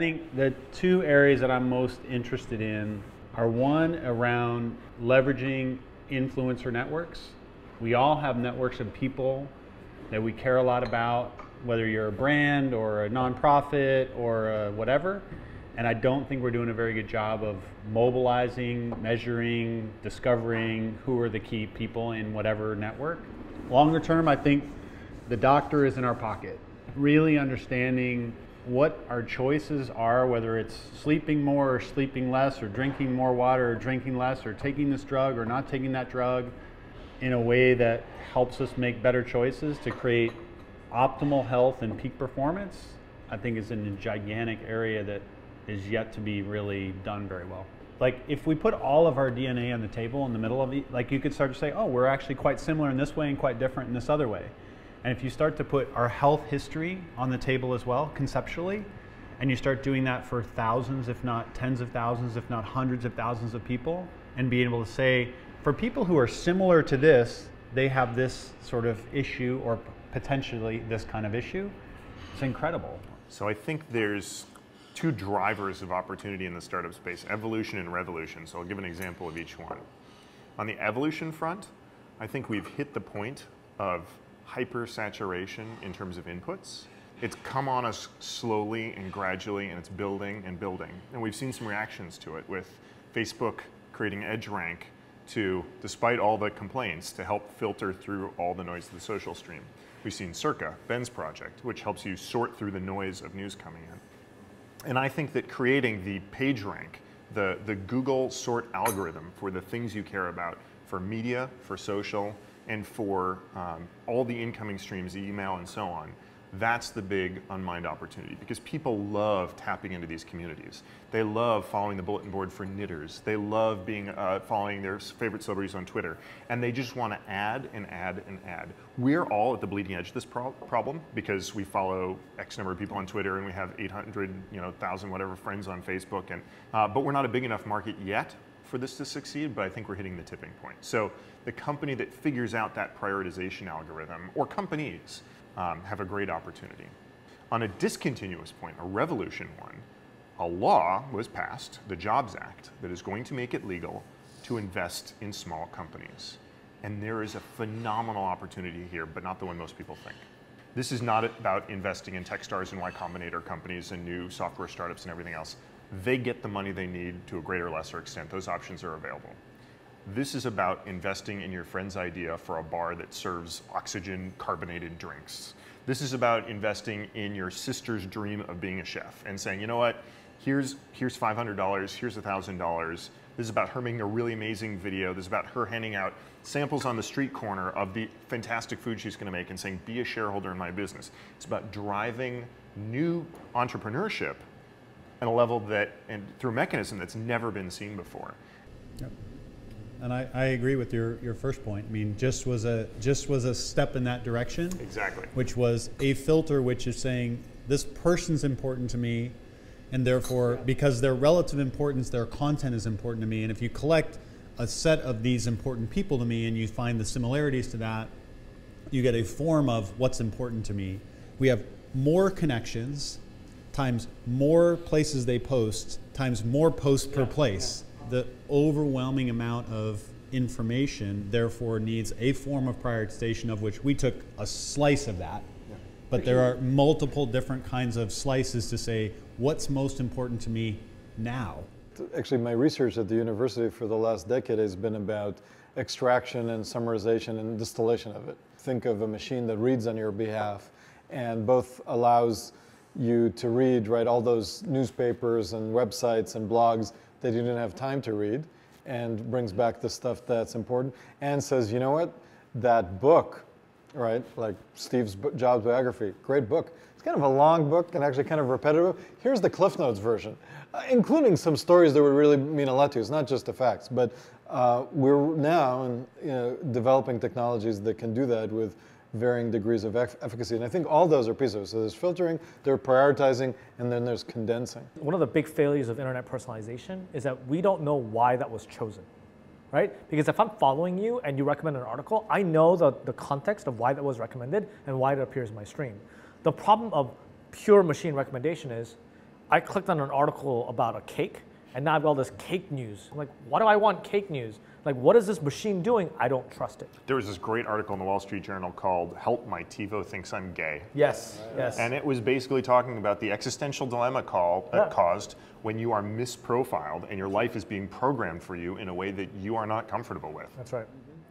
think the two areas that I'm most interested in are one around leveraging influencer networks. We all have networks of people that we care a lot about, whether you're a brand or a nonprofit or whatever. And I don't think we're doing a very good job of mobilizing, measuring, discovering who are the key people in whatever network. Longer term, I think the doctor is in our pocket. Really understanding what our choices are, whether it's sleeping more or sleeping less, or drinking more water or drinking less, or taking this drug or not taking that drug, in a way that helps us make better choices to create optimal health and peak performance, I think is in a gigantic area that is yet to be really done very well. Like if we put all of our DNA on the table in the middle of it, like you could start to say, oh, we're actually quite similar in this way and quite different in this other way. And if you start to put our health history on the table as well, conceptually, and you start doing that for thousands, if not tens of thousands, if not hundreds of thousands of people, and being able to say, for people who are similar to this, they have this sort of issue or potentially this kind of issue, it's incredible. So I think there's two drivers of opportunity in the startup space, evolution and revolution. So I'll give an example of each one. On the evolution front, I think we've hit the point of hyper-saturation in terms of inputs. It's come on us slowly and gradually, and it's building and building. And we've seen some reactions to it with Facebook creating EdgeRank to, despite all the complaints, to help filter through all the noise of the social stream. We've seen Circa, Ben's project, which helps you sort through the noise of news coming in. And I think that creating the PageRank, the Google sort algorithm for the things you care about, for media, for social, and for all the incoming streams, email and so on, that's the big unmined opportunity, because people love tapping into these communities. They love following the bulletin board for knitters. They love following their favorite celebrities on Twitter. And they just want to add and add and add. We're all at the bleeding edge of this problem because we follow X number of people on Twitter and we have 800, 1,000 whatever friends on Facebook. And, but we're not a big enough market yet for this to succeed, but I think we're hitting the tipping point. So the company that figures out that prioritization algorithm, or companies, have a great opportunity. On a discontinuous point, a revolution one, a law was passed, the Jobs Act, that is going to make it legal to invest in small companies. And there is a phenomenal opportunity here, but not the one most people think. This is not about investing in Techstars and Y Combinator companies and new software startups and everything else. They get the money they need to a greater or lesser extent. Those options are available. This is about investing in your friend's idea for a bar that serves oxygen carbonated drinks. This is about investing in your sister's dream of being a chef and saying, you know what, here's $500, here's $1,000. This is about her making a really amazing video. This is about her handing out samples on the street corner of the fantastic food she's going to make and saying, be a shareholder in my business. It's about driving new entrepreneurship at a level that, and through a mechanism that's never been seen before. Yep. And I agree with your first point. I mean, just was a step in that direction. Exactly. Which was a filter, which is saying this person's important to me, and therefore, because their relative importance, their content is important to me. And if you collect a set of these important people to me and you find the similarities to that, you get a form of what's important to me. We have more connections times more places they post times more posts per place. The overwhelming amount of information therefore needs a form of prioritization, of which we took a slice of that. Yeah. But there are multiple different kinds of slices to say what's most important to me now. Actually, my research at the university for the last decade has been about extraction and summarization and distillation of it. Think of a machine that reads on your behalf and both allows you to read, right, all those newspapers and websites and blogs that you didn't have time to read, and brings back the stuff that's important, and says, you know what, that book, right, like Steve Jobs' biography, great book. It's kind of a long book and actually kind of repetitive. Here's the Cliff Notes version, including some stories that would really mean a lot to you. It's not just the facts, but we're now developing technologies that can do that with varying degrees of efficacy. And I think all those are pieces of it. So there's filtering, there's prioritizing, and then there's condensing. One of the big failures of internet personalization is that we don't know why that was chosen, right? Because if I'm following you and you recommend an article, I know the context of why that was recommended and why it appears in my stream. The problem of pure machine recommendation is I clicked on an article about a cake, and now I've got all this cake news. I'm like, why do I want cake news? Like, what is this machine doing? I don't trust it. There was this great article in the Wall Street Journal called "Help My TiVo Thinks I'm Gay." Yes, yes. And it was basically talking about the existential dilemma caused when you are misprofiled and your life is being programmed for you in a way that you are not comfortable with. That's right.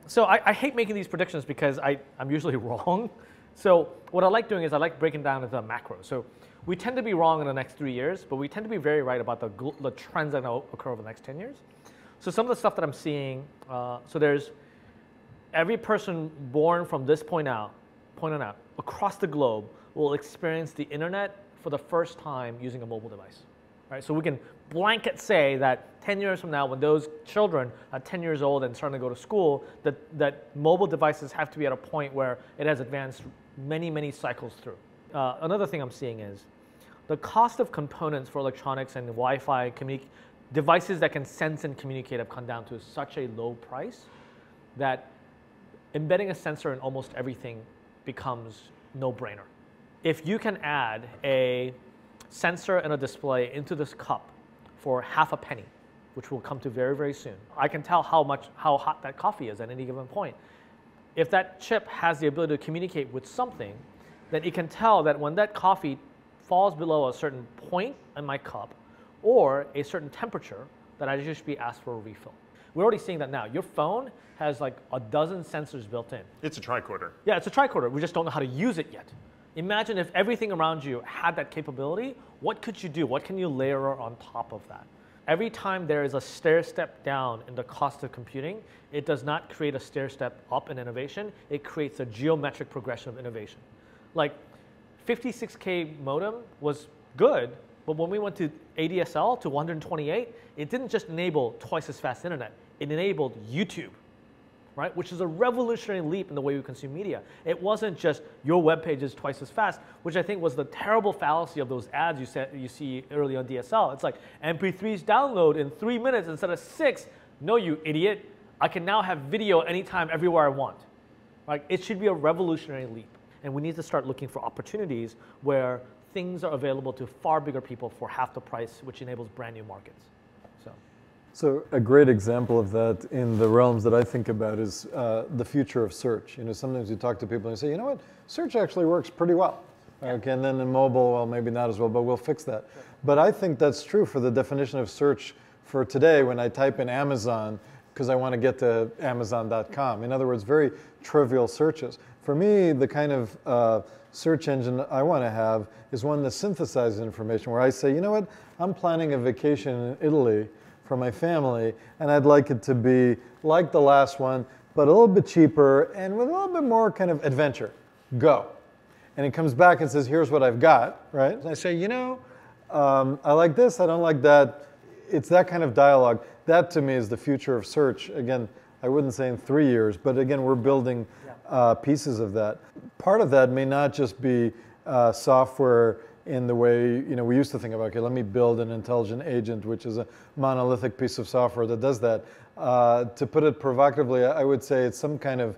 So I hate making these predictions because I'm usually wrong. So what I like doing is I like breaking down into macro. So we tend to be wrong in the next 3 years, but we tend to be very right about the trends that will occur over the next 10 years. So some of the stuff that I'm seeing, so there's every person born from this point on out across the globe will experience the internet for the first time using a mobile device. Right? So we can blanket say that 10 years from now, when those children are 10 years old and starting to go to school, that mobile devices have to be at a point where it has advanced many, many cycles through. Another thing I'm seeing is the cost of components for electronics and Wi-Fi devices that can sense and communicate have come down to such a low price that embedding a sensor in almost everything becomes no-brainer. If you can add a sensor and a display into this cup for half a penny, which we'll come to very, very soon, I can tell how hot that coffee is at any given point. If that chip has the ability to communicate with something, then it can tell that when that coffee falls below a certain point in my cup, or a certain temperature, that I should be asked for a refill. We're already seeing that now. Your phone has like a dozen sensors built in. It's a tricorder. Yeah, it's a tricorder. We just don't know how to use it yet. Imagine if everything around you had that capability. What could you do? What can you layer on top of that? Every time there is a stair step down in the cost of computing, it does not create a stair step up in innovation. It creates a geometric progression of innovation. Like 56K modem was good, but when we went to ADSL to 128, it didn't just enable twice as fast internet. It enabled YouTube, right? Which is a revolutionary leap in the way we consume media. It wasn't just your web page is twice as fast, which I think was the terrible fallacy of those ads you see early on DSL. It's like MP3s download in 3 minutes instead of 6. No, you idiot. I can now have video anytime, everywhere I want. Like, it should be a revolutionary leap. And we need to start looking for opportunities where things are available to far bigger people for half the price, which enables brand new markets. So a great example of that in the realms that I think about is the future of search. You know, sometimes you talk to people and you say, you know what, search actually works pretty well. Yeah. Okay, and then in mobile, well, maybe not as well, but we'll fix that. Sure. But I think that's true for the definition of search for today when I type in Amazon because I want to get to Amazon.com. In other words, very trivial searches. For me, the kind of search engine I want to have is one that synthesizes information where I say, you know what, I'm planning a vacation in Italy for my family, and I'd like it to be like the last one, but a little bit cheaper and with a little bit more kind of adventure. Go. And it comes back and says, here's what I've got, right? And I say, you know, I like this, I don't like that. It's that kind of dialogue. That to me is the future of search. Again, I wouldn't say in 3 years, but again, we're building pieces of that. Part of that may not just be software in the way we used to think about, okay, let me build an intelligent agent, which is a monolithic piece of software that does that. To put it provocatively, I would say it's some kind of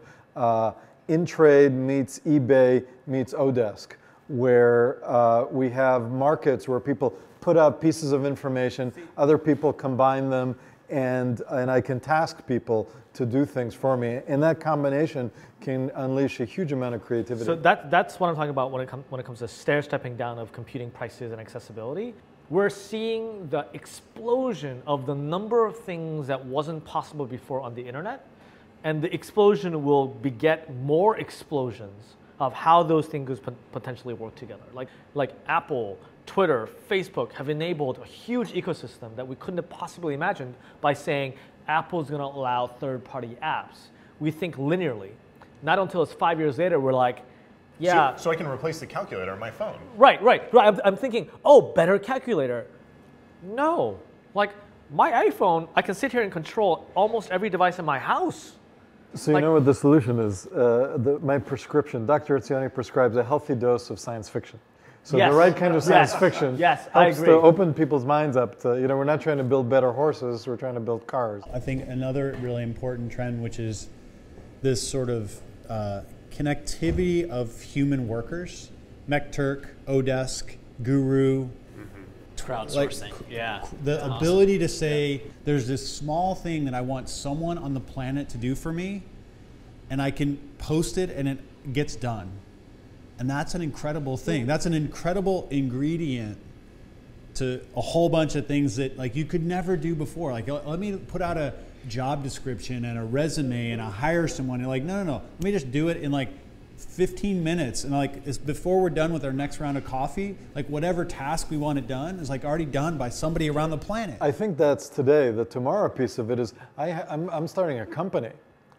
InTrade meets eBay meets Odesk, where we have markets where people put out pieces of information, other people combine them, and I can task people to do things for me. And that combination can unleash a huge amount of creativity. So that's what I'm talking about when it comes to stair-stepping down of computing prices and accessibility. We're seeing the explosion of the number of things that wasn't possible before on the internet, and the explosion will beget more explosions of how those things potentially work together. Like Apple, Twitter, Facebook have enabled a huge ecosystem that we couldn't have possibly imagined by saying Apple's going to allow third-party apps. We think linearly. Not until it's 5 years later, we're like, yeah. So I can replace the calculator on my phone. Right. I'm thinking, oh, better calculator. No. Like, my iPhone, I can sit here and control almost every device in my house. So you know what the solution is? My prescription, Dr. Etzioni prescribes a healthy dose of science fiction. So the right kind of science fiction helps to open people's minds up to, we're not trying to build better horses, we're trying to build cars. I think another really important trend, which is this sort of connectivity of human workers, MechTurk, Odesk, Guru, Crowdsourcing, yeah. The ability to say, there's this small thing that I want someone on the planet to do for me, and I can post it and it gets done. And that's an incredible thing. That's an incredible ingredient to a whole bunch of things that like you could never do before. Like, let me put out a job description and a resume and I hire someone. And like, no. Let me just do it in like 15 minutes. And like, it's before we're done with our next round of coffee, like whatever task we want it done is like already done by somebody around the planet. I think that's today. The tomorrow piece of it is I'm starting a company.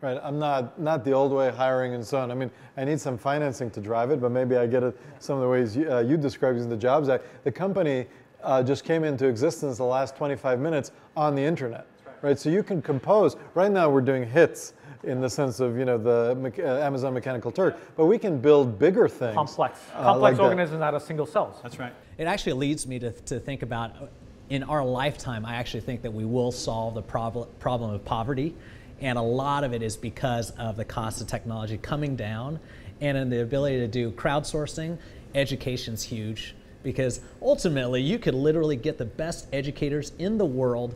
Right, I'm not the old way hiring and so on. I mean, I need some financing to drive it, but maybe I get it some of the ways you described using the Jobs Act. The company just came into existence the last 25 minutes on the internet, right? So you can compose. Right now we're doing hits in the sense of the Amazon Mechanical Turk, but we can build bigger things. Complex like organisms out of single cells. That's right. It actually leads me to think about, in our lifetime, I actually think that we will solve the problem of poverty. And a lot of it is because of the cost of technology coming down and in the ability to do crowdsourcing. Education's huge because ultimately you could literally get the best educators in the world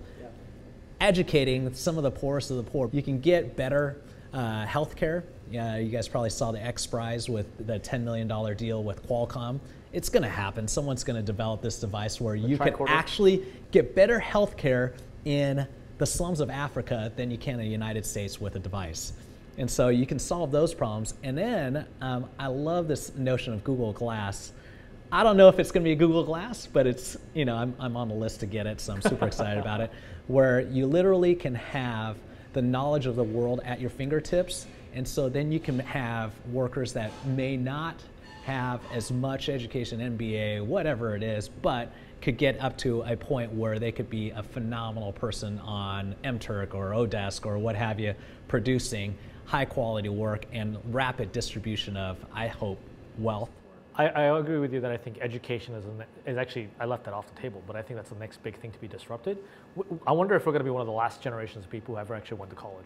educating some of the poorest of the poor. You can get better healthcare. You guys probably saw the X Prize with the $10 million deal with Qualcomm. It's going to happen. Someone's going to develop this device where you can actually get better healthcare in the slums of Africa than you can in the United States with a device. And so you can solve those problems. And then I love this notion of Google Glass. I don't know if it's going to be a Google Glass, but it's, I'm on the list to get it, so I'm super excited about it, where you literally can have the knowledge of the world at your fingertips. And so then you can have workers that may not have as much education, MBA, whatever it is, but could get up to a point where they could be a phenomenal person on MTurk or Odesk or what have you, producing high quality work and rapid distribution of, I hope, wealth. I agree with you that I think education is actually, I left that off the table, but I think that's the next big thing to be disrupted. I wonder if we're going to be one of the last generations of people who ever actually went to college.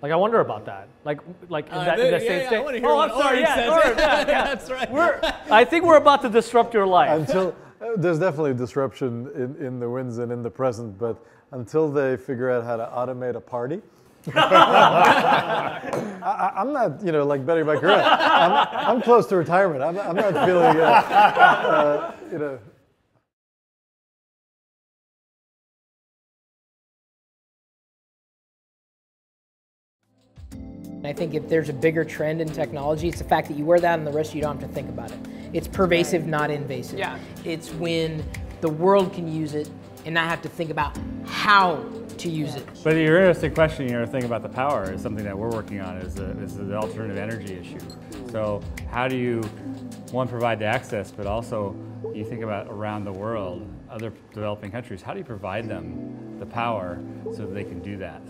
Like, I wonder about that. Like in that same state. I want to hear what sorry, Oren says. yeah. That's right. I think we're about to disrupt your life. Until there's definitely disruption in the wins and in the present, but until they figure out how to automate a party, I'm not, like Betty Baccarat. I'm close to retirement. I'm not feeling, I think if there's a bigger trend in technology, it's the fact that you wear that and the rest you don't have to think about it. It's pervasive, not invasive. Yeah. It's when the world can use it and not have to think about how to use it. But your interesting question, thinking about the power is something that we're working on is the alternative energy issue. So how do you, one, provide the access, but also you think about around the world, other developing countries, how do you provide them the power so that they can do that?